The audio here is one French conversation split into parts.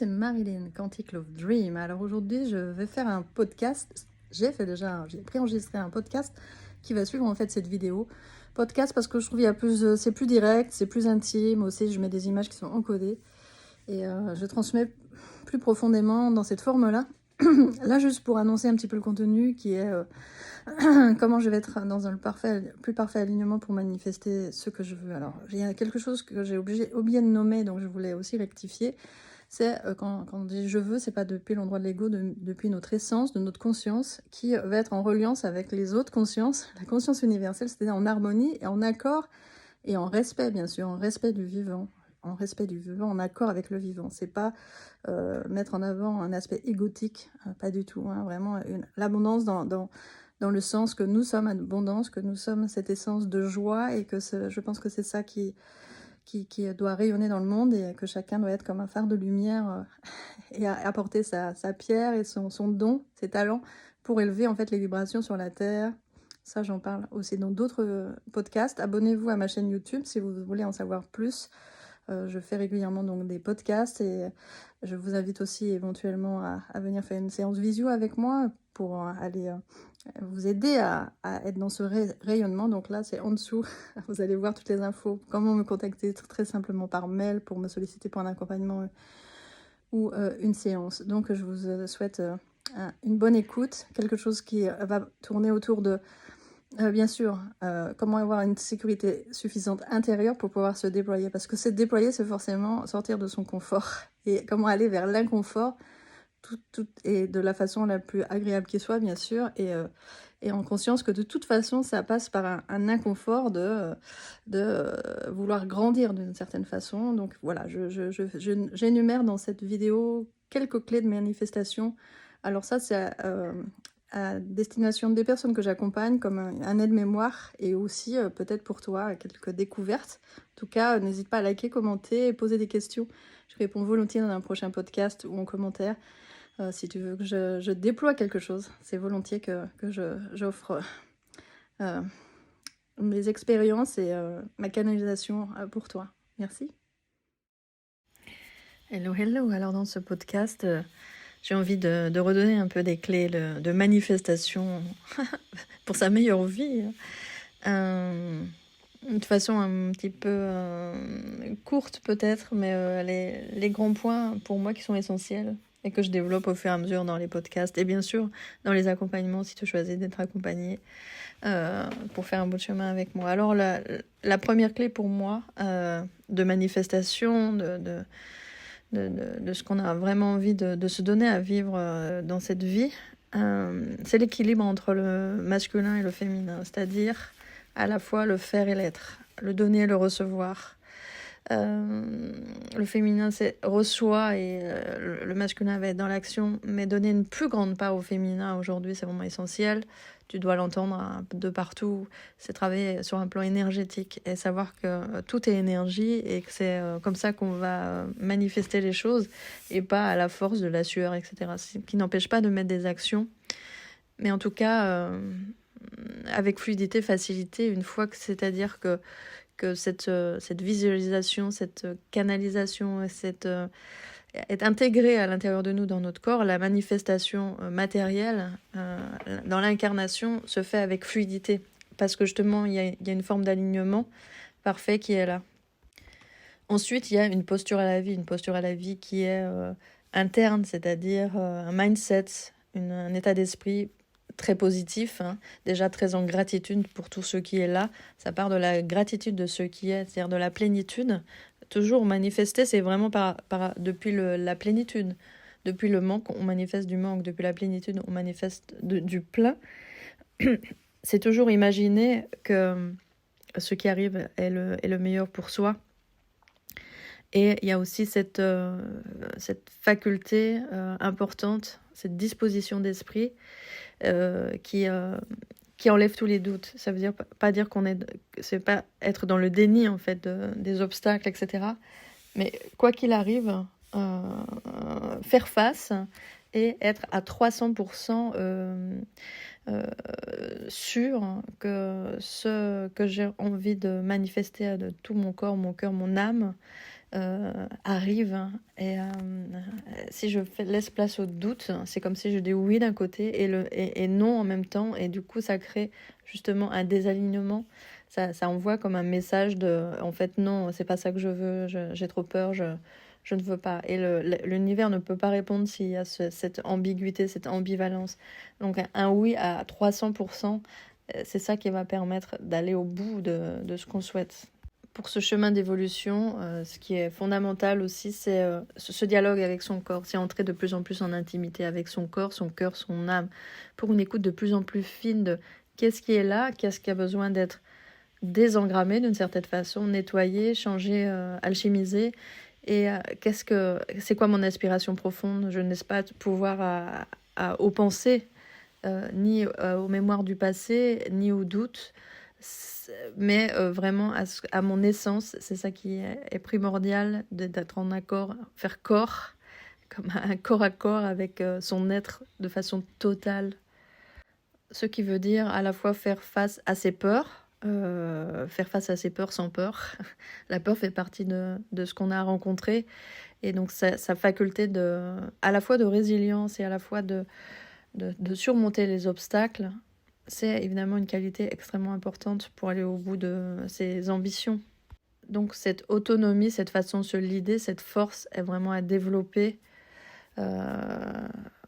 c'est Marilyn, Quantic Love Dream. Alors aujourd'hui, je vais faire un podcast. J'ai préenregistré un podcast qui va suivre en fait cette vidéo. Podcast parce que je trouve c'est plus direct, c'est plus intime aussi. Je mets des images qui sont encodées et je transmets plus profondément dans cette forme-là. Là, juste pour annoncer un petit peu le contenu qui est comment je vais être dans un plus parfait alignement pour manifester ce que je veux. Alors, il y a quelque chose que j'ai oublié de nommer, donc je voulais aussi rectifier. C'est quand on dit je veux, c'est pas depuis l'endroit de l'ego, depuis notre essence, de notre conscience, qui va être en reliance avec les autres consciences, la conscience universelle, c'est-à-dire en harmonie et en accord et en respect, bien sûr, en respect du vivant. En respect du vivant, en accord avec le vivant. C'est pas mettre en avant un aspect égotique, pas du tout. Hein, vraiment, l'abondance dans le sens que nous sommes abondance, que nous sommes cette essence de joie et que je pense que c'est ça qui doit rayonner dans le monde et que chacun doit être comme un phare de lumière et apporter sa pierre et son don, ses talents pour élever en fait les vibrations sur la Terre. Ça, j'en parle aussi dans d'autres podcasts. Abonnez-vous à ma chaîne YouTube si vous voulez en savoir plus. Je fais régulièrement donc des podcasts et je vous invite aussi éventuellement à venir faire une séance visio avec moi pour aller vous aider à être dans ce rayonnement. Donc là, c'est en dessous. Vous allez voir toutes les infos. Comment me contacter très simplement par mail pour me solliciter pour un accompagnement ou une séance. Donc je vous souhaite une bonne écoute. Quelque chose qui va tourner autour de bien sûr, comment avoir une sécurité suffisante intérieure pour pouvoir se déployer. Parce que se déployer, c'est forcément sortir de son confort. Et comment aller vers l'inconfort, et de la façon la plus agréable qui soit, bien sûr. Et en conscience que de toute façon, ça passe par un inconfort de vouloir grandir d'une certaine façon. Donc voilà, j'énumère dans cette vidéo quelques clés de manifestation. Alors ça, c'est à destination des personnes que j'accompagne comme un aide-mémoire et aussi peut-être pour toi quelques découvertes. En tout cas, n'hésite pas à liker, commenter et poser des questions. Je réponds volontiers dans un prochain podcast ou en commentaire. Si tu veux que je déploie quelque chose, c'est volontiers que j'offre mes expériences et ma canalisation pour toi. Merci. Hello, hello. Alors dans ce podcast, j'ai envie de redonner un peu des clés de manifestation pour sa meilleure vie. De façon un petit peu courte peut-être, mais les grands points pour moi qui sont essentiels et que je développe au fur et à mesure dans les podcasts et bien sûr dans les accompagnements si tu choisis d'être accompagné pour faire un bout de chemin avec moi. Alors la première clé pour moi de manifestation, de ce qu'on a vraiment envie de se donner à vivre dans cette vie, c'est l'équilibre entre le masculin et le féminin, c'est-à-dire à la fois le faire et l'être, le donner et le recevoir. Le féminin, c'est reçoit et le masculin va être dans l'action, mais donner une plus grande part au féminin aujourd'hui, c'est vraiment essentiel. Tu dois l'entendre de partout. C'est travailler sur un plan énergétique et savoir que tout est énergie et que c'est comme ça qu'on va manifester les choses et pas à la force de la sueur, etc. Ce qui n'empêche pas de mettre des actions, mais en tout cas avec fluidité, facilité, une fois que c'est-à-dire que cette visualisation, cette canalisation, est intégrée à l'intérieur de nous, dans notre corps, la manifestation matérielle dans l'incarnation se fait avec fluidité. Parce que justement, il y a une forme d'alignement parfait qui est là. Ensuite, il y a une posture à la vie qui est interne, c'est-à-dire un mindset, un état d'esprit très positif, hein, déjà très en gratitude pour tout ce qui est là. Ça part de la gratitude de ce qui est, c'est-à-dire de la plénitude. Toujours manifester, c'est vraiment depuis la plénitude. Depuis le manque, on manifeste du manque. Depuis la plénitude, on manifeste du plein. C'est toujours imaginer que ce qui arrive est le meilleur pour soi. Et il y a aussi cette faculté importante, cette disposition d'esprit qui enlève tous les doutes. Ça veut dire pas dire c'est pas être dans le déni en fait des obstacles, etc. Mais quoi qu'il arrive, faire face et être à 300% sûr que ce que j'ai envie de manifester de tout mon corps, mon cœur, mon âme arrive. Et si je laisse place au doute, c'est comme si je dis oui d'un côté et non en même temps. Et du coup, ça crée justement un désalignement. Ça envoie comme un message de en fait, non, c'est pas ça que je veux, j'ai trop peur, je ne veux pas. Et l'univers ne peut pas répondre s'il y a cette ambiguïté, cette ambivalence. Donc, un oui à 300%, c'est ça qui va permettre d'aller au bout de ce qu'on souhaite. Pour ce chemin d'évolution, ce qui est fondamental aussi, c'est ce dialogue avec son corps. C'est entrer de plus en plus en intimité avec son corps, son cœur, son âme, pour une écoute de plus en plus fine de qu'est-ce qui est là, qu'est-ce qui a besoin d'être désengrammé d'une certaine façon, nettoyé, changé, alchimisé. Et c'est quoi mon aspiration profonde? Je ne laisse pas pouvoir aux pensées, ni aux mémoires du passé, ni aux doutes, mais vraiment à mon essence. C'est ça qui est primordial, d'être en accord, faire corps, comme un corps à corps avec son être de façon totale. Ce qui veut dire à la fois faire face à ses peurs, faire face à ses peurs sans peur. La peur fait partie de ce qu'on a rencontré, et donc sa faculté à la fois de résilience et à la fois de surmonter les obstacles, c'est évidemment une qualité extrêmement importante pour aller au bout de ses ambitions. Donc cette autonomie, cette façon de se leader, cette force est vraiment à développer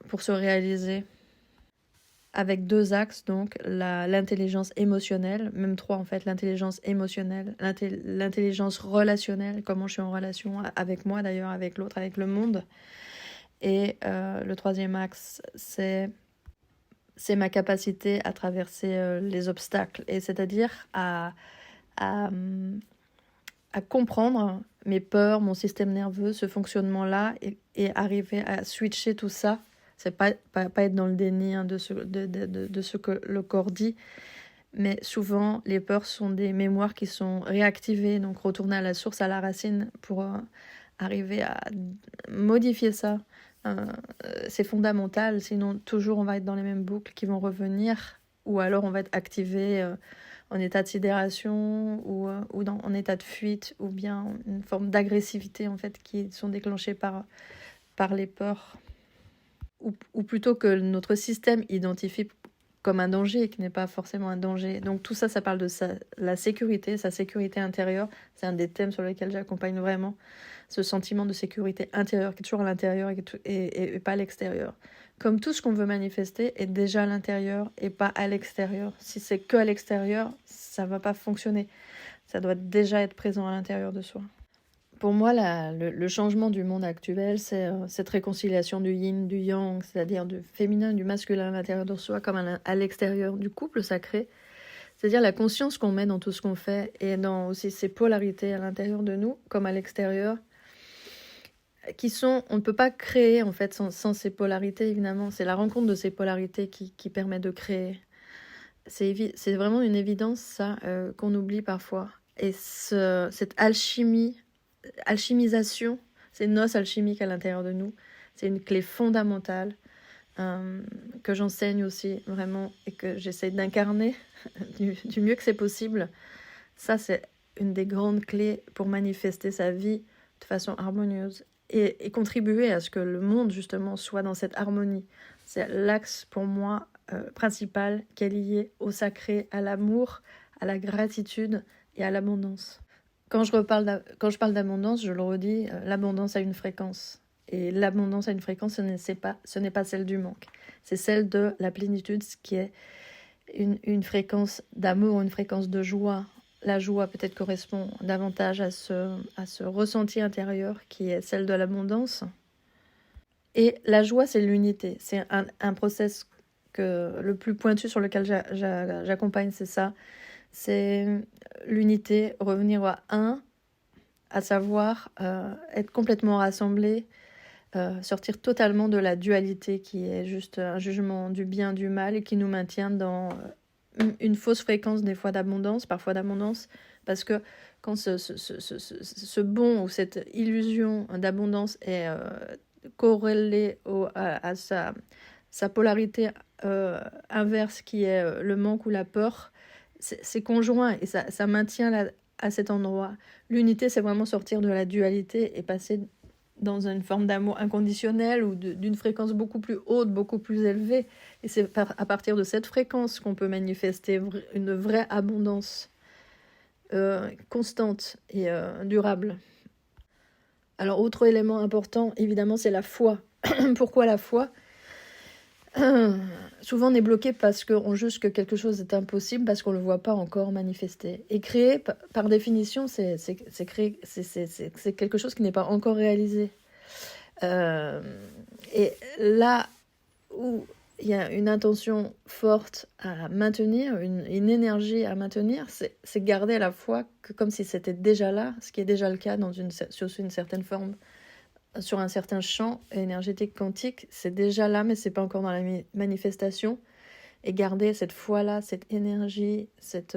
pour se réaliser. Avec 2 axes, donc l'intelligence émotionnelle, même 3 en fait, l'intelligence émotionnelle, l'intelligence relationnelle, comment je suis en relation avec moi d'ailleurs, avec l'autre, avec le monde. Et le 3e axe, c'est ma capacité à traverser les obstacles, et c'est-à-dire à comprendre mes peurs, mon système nerveux, ce fonctionnement-là, et arriver à switcher tout ça. C'est pas être dans le déni de ce que le corps dit, mais souvent les peurs sont des mémoires qui sont réactivées, donc retourner à la source, à la racine, pour arriver à modifier ça. C'est fondamental, sinon toujours on va être dans les mêmes boucles qui vont revenir, ou alors on va être activé en état de sidération, ou en état de fuite, ou bien une forme d'agressivité en fait, qui sont déclenchées par les peurs. Ou plutôt que notre système identifie comme un danger, qui n'est pas forcément un danger. Donc tout ça, ça parle de la sécurité, sa sécurité intérieure. C'est un des thèmes sur lesquels j'accompagne vraiment, ce sentiment de sécurité intérieure qui est toujours à l'intérieur et pas à l'extérieur. Comme tout ce qu'on veut manifester est déjà à l'intérieur et pas à l'extérieur. Si c'est que à l'extérieur, ça va pas fonctionner. Ça doit déjà être présent à l'intérieur de soi. Pour moi, le changement du monde actuel, c'est cette réconciliation du yin, du yang, c'est-à-dire du féminin, du masculin à l'intérieur de soi, comme à l'extérieur, du couple sacré. C'est-à-dire la conscience qu'on met dans tout ce qu'on fait, et dans aussi ces polarités à l'intérieur de nous, comme à l'extérieur, on ne peut pas créer en fait sans ces polarités, évidemment. C'est la rencontre de ces polarités qui permet de créer. C'est vraiment une évidence, ça, qu'on oublie parfois. Et cette alchimisation, ces noces alchimiques à l'intérieur de nous, c'est une clé fondamentale que j'enseigne aussi vraiment, et que j'essaie d'incarner du mieux que c'est possible. Ça, c'est une des grandes clés pour manifester sa vie de façon harmonieuse et contribuer à ce que le monde justement soit dans cette harmonie. C'est l'axe pour moi principal, qui est lié au sacré, à l'amour, à la gratitude et à l'abondance. Quand je parle d'abondance, je le redis, l'abondance a une fréquence. Et l'abondance a une fréquence, ce n'est pas celle du manque. C'est celle de la plénitude, ce qui est une fréquence d'amour, une fréquence de joie. La joie peut-être correspond davantage à ce ressenti intérieur qui est celle de l'abondance. Et la joie, c'est l'unité. C'est un process le plus pointu sur lequel j'accompagne, c'est ça. C'est l'unité, revenir à un, à savoir être complètement rassemblé, sortir totalement de la dualité qui est juste un jugement du bien, du mal, et qui nous maintient dans une fausse fréquence des fois d'abondance, parfois d'abondance, parce que quand ce bon ou cette illusion d'abondance est corrélée à sa polarité inverse, qui est le manque ou la peur, c'est conjoint, et ça maintient à cet endroit. L'unité, c'est vraiment sortir de la dualité et passer dans une forme d'amour inconditionnel ou d'une fréquence beaucoup plus haute, beaucoup plus élevée. Et c'est à partir de cette fréquence qu'on peut manifester une vraie abondance constante et durable. Alors, autre élément important, évidemment, c'est la foi. Pourquoi la foi ? Souvent, on est bloqué parce qu'on juge que quelque chose est impossible, parce qu'on ne le voit pas encore manifester. Et créer, par définition, c'est quelque chose qui n'est pas encore réalisé. Et là où il y a une intention forte à maintenir, une énergie à maintenir, c'est garder la foi que comme si c'était déjà là, ce qui est déjà le cas sur une certaine forme, sur un certain champ énergétique quantique, c'est déjà là, mais c'est pas encore dans la manifestation. Et garder cette foi-là, cette énergie, cette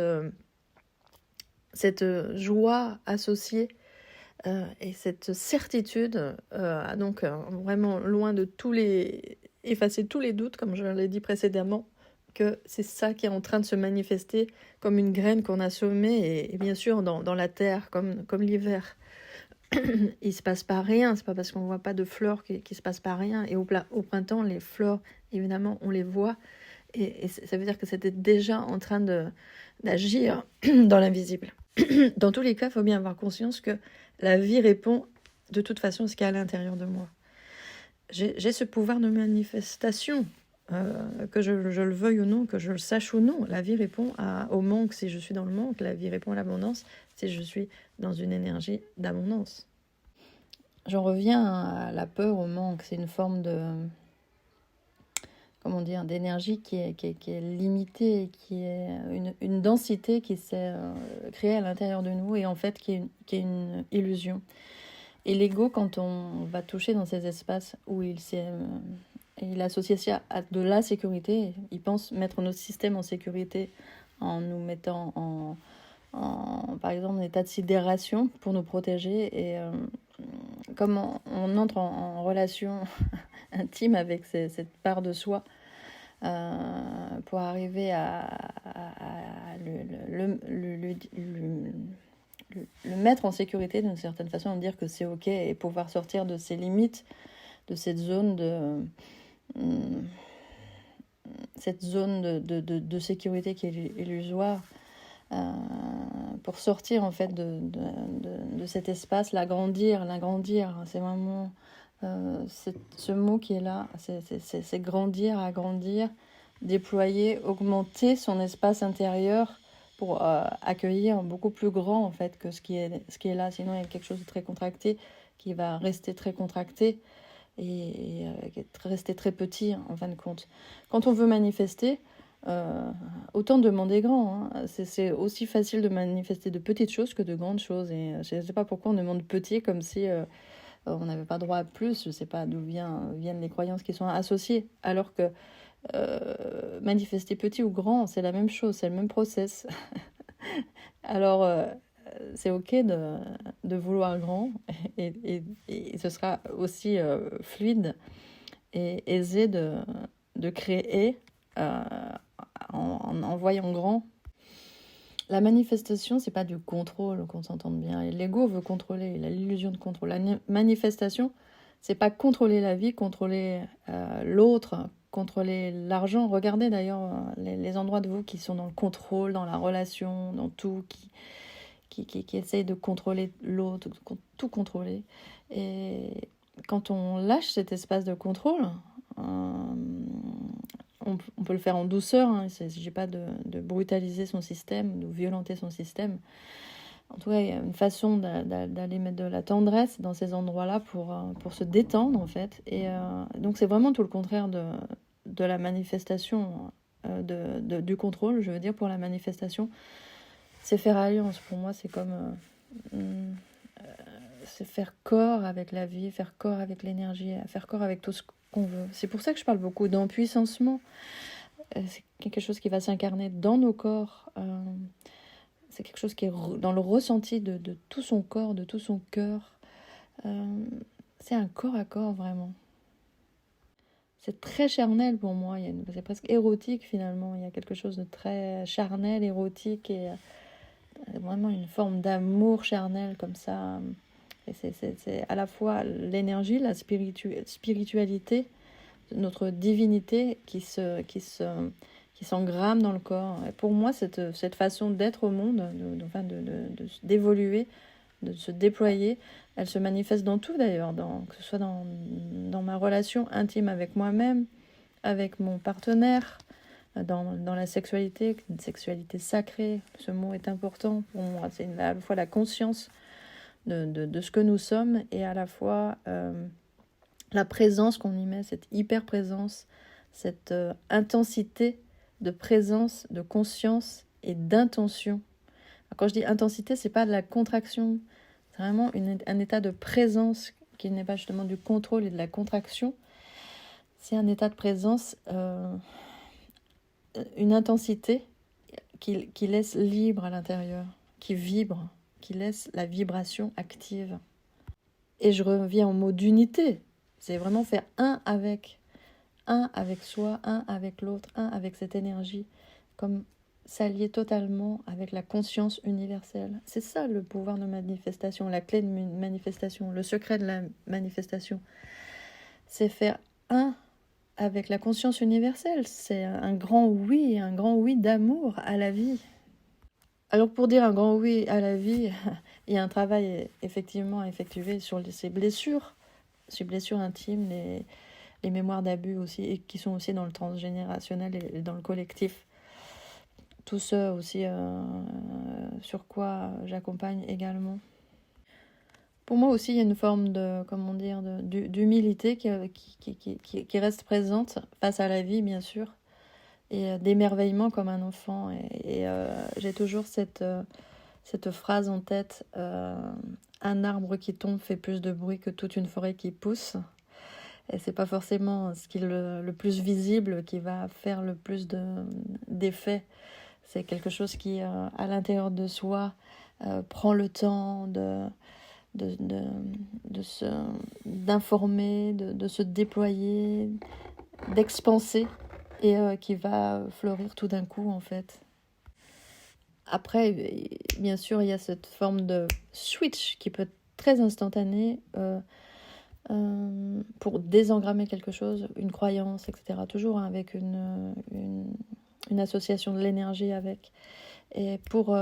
joie associée et cette certitude, donc vraiment loin de effacer tous les doutes, comme je l'ai dit précédemment, que c'est ça qui est en train de se manifester comme une graine qu'on a semée, et bien sûr dans la terre, comme l'hiver. Il se passe pas rien, c'est pas parce qu'on voit pas de fleurs qu'il se passe pas rien. Et au printemps, les fleurs, évidemment, on les voit, et ça veut dire que c'était déjà en train d'agir dans l'invisible. Dans tous les cas, il faut bien avoir conscience que la vie répond de toute façon à ce qu'il y a à l'intérieur de moi. J'ai ce pouvoir de manifestation, que je le veuille ou non, que je le sache ou non. La vie répond au manque si je suis dans le manque, la vie répond à l'abondance si je suis dans une énergie d'abondance. J'en reviens à la peur au manque, c'est une forme d'énergie qui est limitée, qui est une densité qui s'est créée à l'intérieur de nous et en fait qui est une illusion. Et l'ego, quand on va toucher dans ces espaces où il associe ça à de la sécurité, il pense mettre notre système en sécurité en nous mettant par exemple en état de sidération pour nous protéger, et comme on entre en relation intime avec cette part de soi, pour arriver à le mettre en sécurité d'une certaine façon, de dire que c'est ok et pouvoir sortir de ses limites, de cette zone de sécurité qui est illusoire, pour sortir en fait de cet espace, l'agrandir, c'est vraiment ce mot qui est là, c'est grandir, agrandir, déployer, augmenter son espace intérieur pour accueillir beaucoup plus grand en fait que ce qui est là. Sinon il y a quelque chose de très contracté qui va rester très contracté et rester très petit en fin de compte. Quand on veut manifester, autant demander grand, hein. C'est aussi facile de manifester de petites choses que de grandes choses, et je ne sais pas pourquoi on demande petit comme si on n'avait pas droit à plus. Je ne sais pas d'où viennent les croyances qui sont associées, alors que manifester petit ou grand, c'est la même chose, c'est le même process. Alors c'est ok de vouloir grand, et ce sera aussi fluide et aisé de créer en voyant grand. La manifestation, c'est pas du contrôle, qu'on s'entende bien. Et l'ego veut contrôler, il a l'illusion de contrôle. La manifestation, c'est pas contrôler la vie, contrôler l'autre, contrôler l'argent. Regardez d'ailleurs les endroits de vous qui sont dans le contrôle, dans la relation, dans tout, qui essayent de contrôler l'autre, tout contrôler. Et quand on lâche cet espace de contrôle, on peut le faire en douceur, hein. Il ne s'agit pas de brutaliser son système, de violenter son système. En tout cas, il y a une façon d'aller mettre de la tendresse dans ces endroits-là pour se détendre, en fait. Et donc, c'est vraiment tout le contraire de la manifestation, du contrôle, je veux dire, pour la manifestation. C'est faire alliance. Pour moi, c'est comme... c'est faire corps avec la vie, faire corps avec l'énergie, faire corps avec tout ce qu'on veut. C'est pour ça que je parle beaucoup d'empuissancement. C'est quelque chose qui va s'incarner dans nos corps. C'est quelque chose qui est dans le ressenti de tout son corps, de tout son cœur. C'est un corps à corps, vraiment. C'est très charnel pour moi. C'est presque érotique, finalement. Il y a quelque chose de très charnel, érotique et vraiment une forme d'amour charnel comme ça. Et c'est à la fois l'énergie, la spiritualité, notre divinité qui s'engramme dans le corps. Et pour moi, cette façon d'être au monde, d'évoluer, de se déployer, elle se manifeste dans tout d'ailleurs, que ce soit dans ma relation intime avec moi-même, avec mon partenaire, dans la sexualité, une sexualité sacrée. Ce mot est important pour moi. C'est à la fois la conscience de ce que nous sommes et à la fois la présence qu'on y met, cette hyper-présence, cette intensité de présence, de conscience et d'intention. Quand je dis intensité, c'est pas de la contraction, c'est vraiment un état de présence qui n'est pas justement du contrôle et de la contraction. C'est un état de présence, une intensité qui laisse libre à l'intérieur, qui vibre, qui laisse la vibration active. Et je reviens au mot d'unité. C'est vraiment faire un avec soi, un avec l'autre, un avec cette énergie, comme s'allier totalement avec la conscience universelle. C'est ça le pouvoir de manifestation, la clé de manifestation, le secret de la manifestation. C'est faire un avec la conscience universelle. C'est un grand oui d'amour à la vie. Alors pour dire un grand oui à la vie, il y a un travail effectivement à effectuer sur ces blessures intimes, les mémoires d'abus aussi, et qui sont aussi dans le transgénérationnel et dans le collectif. Tout ce aussi sur quoi j'accompagne également. Pour moi aussi, il y a une forme d'humilité qui reste présente face à la vie, bien sûr, et d'émerveillement comme un enfant. Et j'ai toujours cette phrase en tête, un arbre qui tombe fait plus de bruit que toute une forêt qui pousse. Et c'est pas forcément ce qui est le plus visible qui va faire le plus d'effet. C'est quelque chose qui, à l'intérieur de soi, prend le temps d'informer, de se déployer, d'expanser, et qui va fleurir tout d'un coup, en fait. Après, bien sûr, il y a cette forme de switch qui peut être très instantanée pour désengrammer quelque chose, une croyance, etc. Toujours avec une association de l'énergie avec. Et pour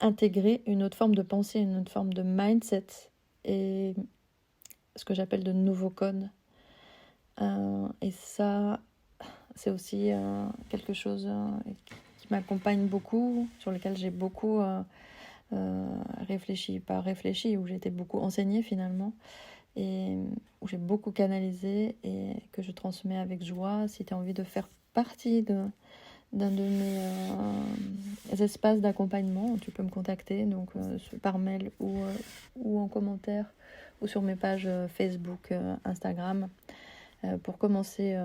intégrer une autre forme de pensée, une autre forme de mindset et ce que j'appelle de nouveaux codes. Et ça, c'est aussi quelque chose qui m'accompagne beaucoup, sur lequel j'ai beaucoup réfléchi, où j'ai été beaucoup enseignée finalement, et où j'ai beaucoup canalisé et que je transmets avec joie. Si tu as envie de faire partie d'un de mes espaces d'accompagnement, tu peux me contacter donc par mail ou en commentaire ou sur mes pages Facebook, Instagram, pour commencer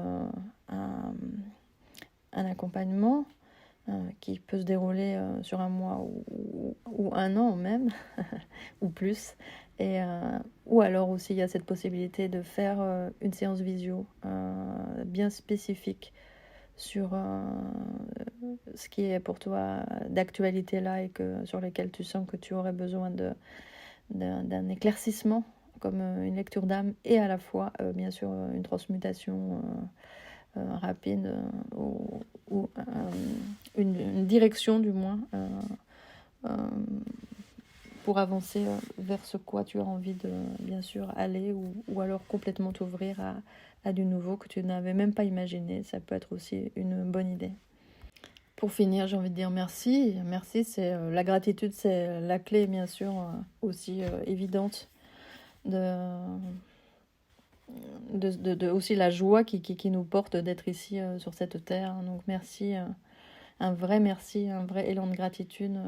un accompagnement qui peut se dérouler sur un mois ou un an même, ou plus. Et, ou alors aussi il y a cette possibilité de faire une séance visio bien spécifique sur ce qui est pour toi d'actualité là et sur lequel tu sens que tu aurais besoin d'un éclaircissement, comme une lecture d'âme, et à la fois bien sûr une transmutation rapide ou une direction du moins pour avancer vers ce quoi tu as envie de bien sûr aller, ou alors complètement t'ouvrir à du nouveau que tu n'avais même pas imaginé. Ça peut être aussi une bonne idée. Pour finir, j'ai envie de dire merci. Merci, c'est la gratitude, c'est la clé bien sûr aussi évidente de aussi la joie qui nous porte d'être ici sur cette terre. Donc merci, un vrai élan de gratitude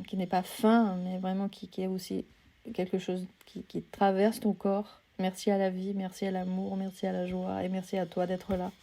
qui n'est pas fin, mais vraiment qui est aussi quelque chose qui traverse ton corps. Merci à la vie, merci à l'amour, merci à la joie, et merci à toi d'être là.